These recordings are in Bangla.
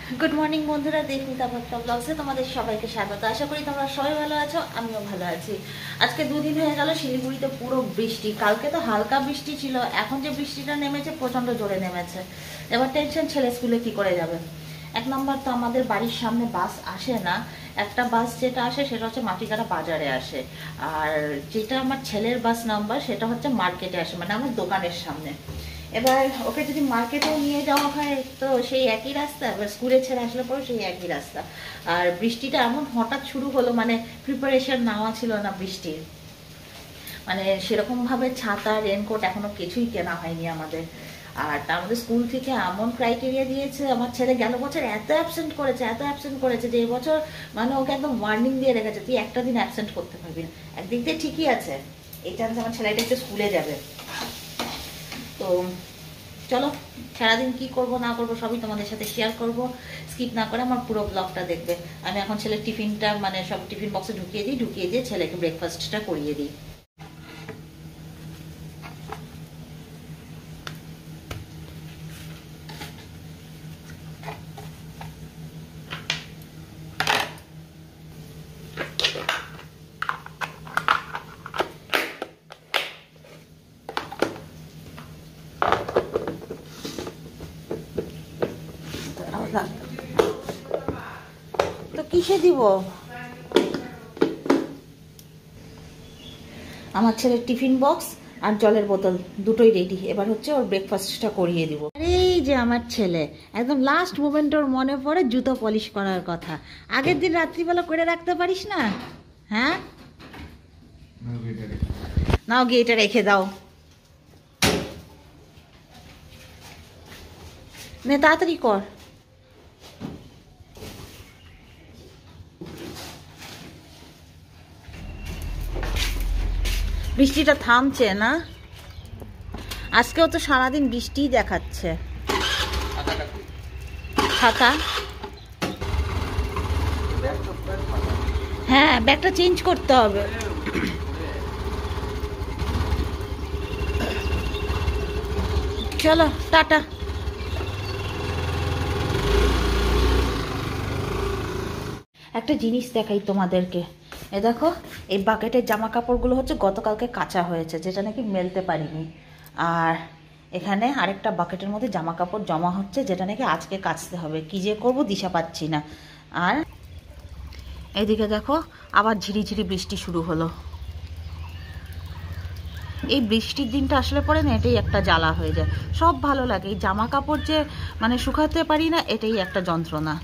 গুড মর্নিং বন্ধুরা, দেশমিতা ভট্টা ব্লগসে তোমাদের সবাইকে স্বাগত। আশা করি তোমরা সবাই ভালো আছো, আমিও ভালো আছি। আজকে দুদিন হয়ে গেল শিলিগুড়িতে পুরো বৃষ্টি। কালকে তো হালকা বৃষ্টি ছিল, এখন যে বৃষ্টিটা নেমেছে প্রচণ্ড জোরে নেমেছে। এবার টেনশন, ছেলে স্কুলে কি করে যাবে। এক নম্বর তো আমাদের বাড়ির সামনে বাস আসে না। একটা বাস যেটা আসে সেটা হচ্ছে মাটিকাটা বাজারে আসে, আর যেটা আমার ছেলের বাস নাম্বার সেটা হচ্ছে মার্কেটে আসে, মানে আমার দোকানের সামনে। এবার ওকে যদি মার্কেটেও নিয়ে যাওয়া হয় তো সেই একই রাস্তা, এবার স্কুলে ছেড়ে আসলে পরে সেই একই রাস্তা। আর বৃষ্টিটা এমন হঠাৎ শুরু হলো, মানে প্রিপারেশন নেওয়া ছিল না বৃষ্টির, মানে সেরকমভাবে ছাতা রেনকোট এখনো কিছুই কেনা হয়নি আমাদের। আর তার মধ্যে স্কুল থেকে এমন ক্রাইটেরিয়া দিয়েছে, আমার ছেলে গেল বছর এত অ্যাবসেন্ট করেছে যে এবছর মানে ওকে একদম ওয়ার্নিং দিয়ে রেখেছে, তুই একটা দিন অ্যাবসেন্ট করতে পারবি না। একদিক দিয়ে ঠিকই আছে, এই চান্স আমার ছেলেটা একটু স্কুলে যাবে। তো চলো সারাদিন কি করব না করব সবই তোমাদের সাথে শেয়ার করব। স্কিপ না করে আমার পুরো ব্লগটা দেখবে। আমি এখন ছেলের টিফিনটা মানে সব টিফিন বক্সে ঢুকিয়ে দিয়ে ছেলেকে ব্রেকফাস্টটা করিয়ে দিই। তো কিসে দিব? আমার ছেলের টিফিন বক্স আর জলের বোতল দুটোই রেডি, এবার হচ্ছে ওর ব্রেকফাস্টটা করিয়ে দিব। এই যে আমার ছেলে একদম লাস্ট মোমেন্ট ওর মনে পড়ে জুতো পলিশ করার কথা। আগের দিন রাত্রিবেলা করে রাখতে পারিস না? হ্যাঁ, নাও গিয়ে এটা রেখে দাও। নে তাড়াতাড়ি কর। বৃষ্টিটা থামছে না, আজকেও তো সারাদিন বৃষ্টিই দেখাচ্ছে। ছাতা? হ্যাঁ, ব্যাগটা চেঞ্জ করতে হবে। চলো টাটা। একটা জিনিস দেখাই তোমাদেরকে, এ দেখো, এই বাকেটের জামা কাপড়গুলো হচ্ছে গতকালকে কাচা হয়েছে, যেটা নাকি মেলতে পারিনি। আর এখানে আরেকটা বাকেটের মধ্যে জামা কাপড় জমা হচ্ছে, যেটা নাকি আজকে কাচতে হবে। কী যে করবো দিশা পাচ্ছি না। আর এইদিকে দেখো আবার ঝিরিঝিরি বৃষ্টি শুরু হলো। এই বৃষ্টির দিনটা আসলে পরে না, এটাই একটা জ্বালা হয়ে যায়। সব ভালো লাগে, এই জামা কাপড় যে মানে শুকাতে পারি না, এটাই একটা যন্ত্রণা।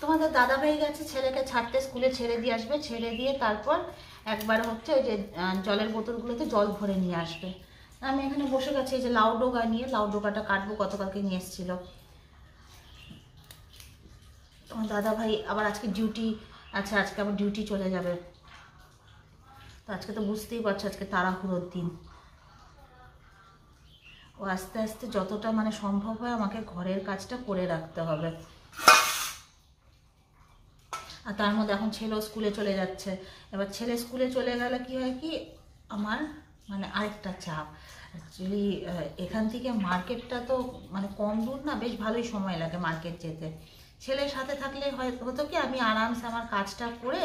তোমাদের দাদা ভাই গেছে ছেলেকে ছাড়তে, স্কুলে ছেড়ে দিয়ে আসবে, ছেড়ে দিয়ে তারপর একবার হচ্ছে ওই যে জলের বোতলগুলোতে জল ভরে নিয়ে আসবে। আমি এখানে বসে গেছি এই যে লাউ ডোগা নিয়ে, লাউ ডোগাটা কাটবো, গতকালকে নিয়ে এসেছিল। তোমার দাদা ভাই আবার আজকে ডিউটি আছে, আজকে আবার ডিউটি চলে যাবে। তো আজকে তো বুঝতেই পারছো আজকে তাড়াহুড়োর দিন। ও আস্তে আস্তে যতটা মানে সম্ভব হয় আমাকে ঘরের কাজটা করে রাখতে হবে। আর তার মধ্যে এখন ছেলেও স্কুলে চলে যাচ্ছে। এবার ছেলে স্কুলে চলে গেলে কি হয় কি, আমার মানে আরেকটা চাপ। অ্যাকচুয়ালি এখান থেকে মার্কেটটা তো মানে কম দূর না, বেশ ভালোই সময় লাগে মার্কেট যেতে। ছেলের সাথে থাকলে হতো কি আমি আরামসে আমার কাজটা করে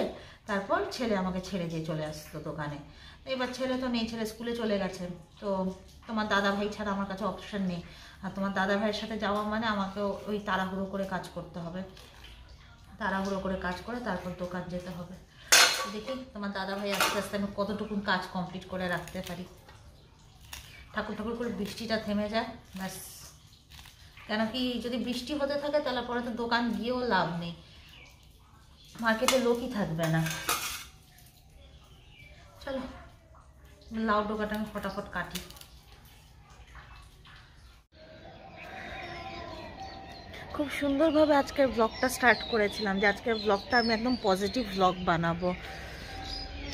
তারপর ছেলে আমাকে ছেড়ে দিয়ে চলে আসতো দোকানে। এবার ছেলে তো নেই, ছেলে স্কুলে চলে গেছে। তো তোমার দাদা ভাই ছাড়া আমার কাছে অপশন নেই। আর তোমার দাদা ভাইয়ের সাথে যাওয়া মানে আমাকেও ওই তাড়াহুড়ো করে কাজ করতে হবে, তাড়াহুড়ো করে কাজ করে তারপর দোকান যেতে হবে। দেখি তোমার দাদা ভাই আস্তে আস্তে আমি কতটুকুন কাজ কমপ্লিট করে রাখতে পারি। ঠাকুর ঠাকুর করে বৃষ্টিটা থেমে যায় ব্যাস। কেন কি যদি বৃষ্টি হতে থাকে তাহলে পরে তো দোকান গিয়েও লাভ নেই, মার্কেটে লোকই থাকবে না। চলো লাউ ডোকাটা আমি ফটাফট কাটি। খুব সুন্দরভাবে আজকের ব্লগটা স্টার্ট করেছিলাম, যে আজকের ব্লগটা আমি একদম পজিটিভ ব্লগ বানাবো,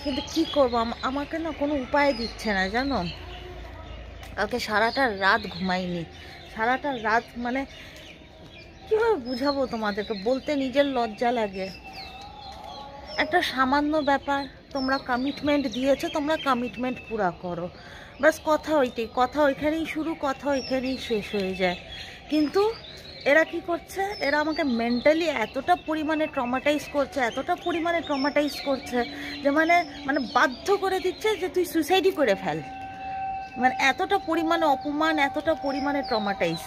কিন্তু কি করবো আমাকে না কোনো উপায় দিচ্ছে না জানো। কালকে সারাটা রাত ঘুমাইনি, সারাটা রাত মানে কীভাবে বুঝাবো তোমাদেরকে, বলতে নিজের লজ্জা লাগে। একটা সামান্য ব্যাপার তোমরা কমিটমেন্ট দিয়েছো, তোমরা কমিটমেন্ট পুরা করো। বাস কথা ওইটাই, কথা ওইখানেই শুরু, কথা ওইখানেই শেষ হয়ে যায়। কিন্তু এরা কি করছে, এরা আমাকে মেন্টালি এতটা পরিমাণে ট্রমাটাইজ করছে, এতটা পরিমাণে ট্রমাটাইজ করছে যে মানে মানে বাধ্য করে দিচ্ছে যে তুই সুইসাইডই করে ফেল। মানে এতটা পরিমাণে অপমান, এতটা পরিমাণে ট্রমাটাইজ।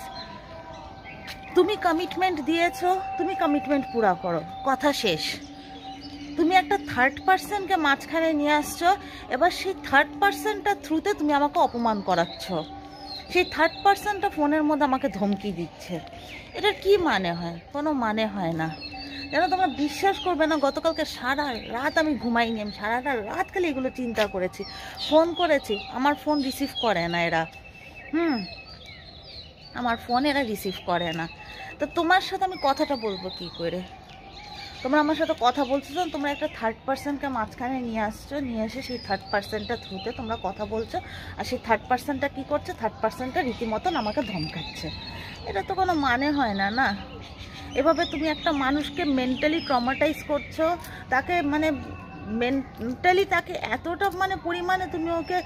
তুমি কমিটমেন্ট দিয়েছো, তুমি কমিটমেন্ট পুরা করো, কথা শেষ। তুমি একটা থার্ড পার্সনকে মাঝখানে নিয়ে আসছো, এবার সেই থার্ড পার্সনটার থ্রুতে তুমি আমাকে অপমান করাচ্ছ। সেই থার্ড পার্সনটা ফোনের মধ্যে আমাকে ধমকি দিচ্ছে। এটার কি মানে হয়? কোনো মানে হয় না। যেন তোমরা বিশ্বাস করবে না, গতকালকে সারা রাত আমি ঘুমাইনি, আমি সারাটা রাত খালি এগুলো চিন্তা করেছি। ফোন করেছি, আমার ফোন রিসিভ করে না এরা। আমার ফোন এরা রিসিভ করে না। তো তোমার সাথে আমি কথাটা বলবো কি করে? তোমরা আমার সাথে কথা বলছো, তোমরা একটা থার্ড পার্সনকে মাঝখানে নিয়ে আসছো, নিয়ে এসে সেই থার্ড পার্সনটা থ্রুতে তোমরা কথা বলছো। আর সেই থার্ড পার্সনটা কী করছে? থার্ড পার্সনটা রীতিমতন আমাকে ধমকাচ্ছে। এটা তো কোনো মানে হয় না, না? এভাবে তুমি একটা মানুষকে মেন্টালি ট্রমাটাইজ করছো, তাকে মানে মেন্টালি তাকে এতটা মানে পরিমাণে তুমি ওকে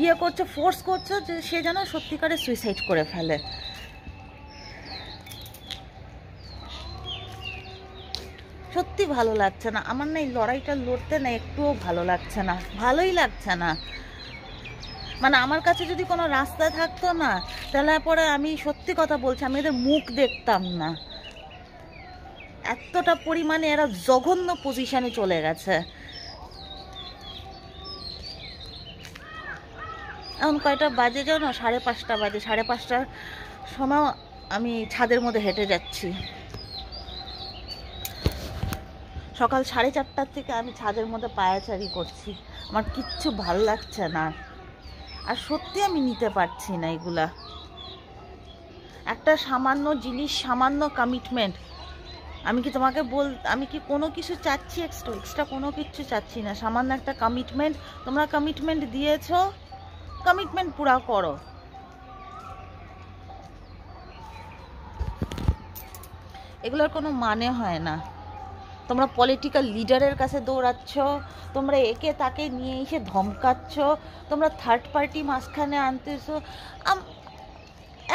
ইয়ে করছো, ফোর্স করছো যে সে যেন সত্যিকারে সুইসাইড করে ফেলে। সত্যি ভালো লাগছে না আমার, না এই লড়াইটা লড়তে না একটুও ভালো লাগছে না, ভালোই লাগছে না। মানে আমার কাছে যদি কোনো রাস্তা থাকতো না, তাহলে পরে আমি সত্যি কথা বলছি, আমি এদের মুখ দেখতাম না। এতটা পরিমাণে এরা জঘন্য পজিশনে চলে গেছে। এখন কয়টা বাজে জানো? 5:30 বাজে। 5:30টার সময় আমি ছাদের মধ্যে হেঁটে যাচ্ছি। সকাল 4:30টার থেকে আমি ছাদের মধ্যে পায়াচারি করছি। আমার কিচ্ছু ভাল লাগছে না, আর সত্যি আমি নিতে পারছি না এগুলা। একটা সামান্য জিনিস, সামান্য কমিটমেন্ট, আমি কি তোমাকে আমি কি কোনো কিছু চাচ্ছি এক্সট্রা কোনো কিছু চাচ্ছি না। সামান্য একটা কমিটমেন্ট, তোমরা কমিটমেন্ট দিয়েছো, কমিটমেন্ট পুরা করো। এগুলোর কোনো মানে হয় না। তোমরা পলিটিক্যাল লিডারের কাছে দৌড়াচ্ছ, তোমরা একে তাকে নিয়ে এসে ধমকাচ্ছ, তোমরা থার্ড পার্টি মাঝখানে আনতেছো।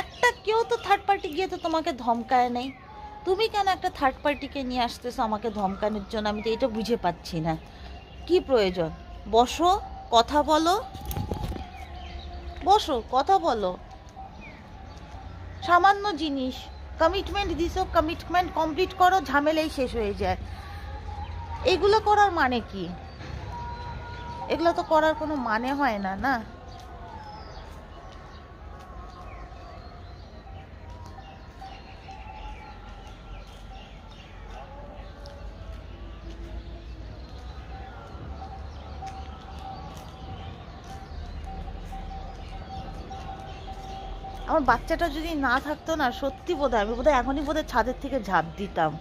একটা কেউ তো থার্ড পার্টি গিয়ে তো তোমাকে ধমকায় নেই, তুমি কেন একটা থার্ড পার্টিকে নিয়ে আসতেছো আমাকে ধমকানোর জন্য? আমি তো এটা বুঝে পাচ্ছি না কি প্রয়োজন। বসো, কথা বলো, বসো, কথা বলো। সামান্য জিনিস, কমিটমেন্ট দিছো, কমিটমেন্ট কমপ্লিট করো, ঝামেলাই শেষ হয়ে যায়। এগুলো করার মানে কি? এগুলো তো করার কোনো মানে হয় না, না? আমার বাচ্চাটা যদি না থাকতো না, সত্যি বোধহয় আমি এখনই ছাদের থেকে ঝাঁপ দিতাম।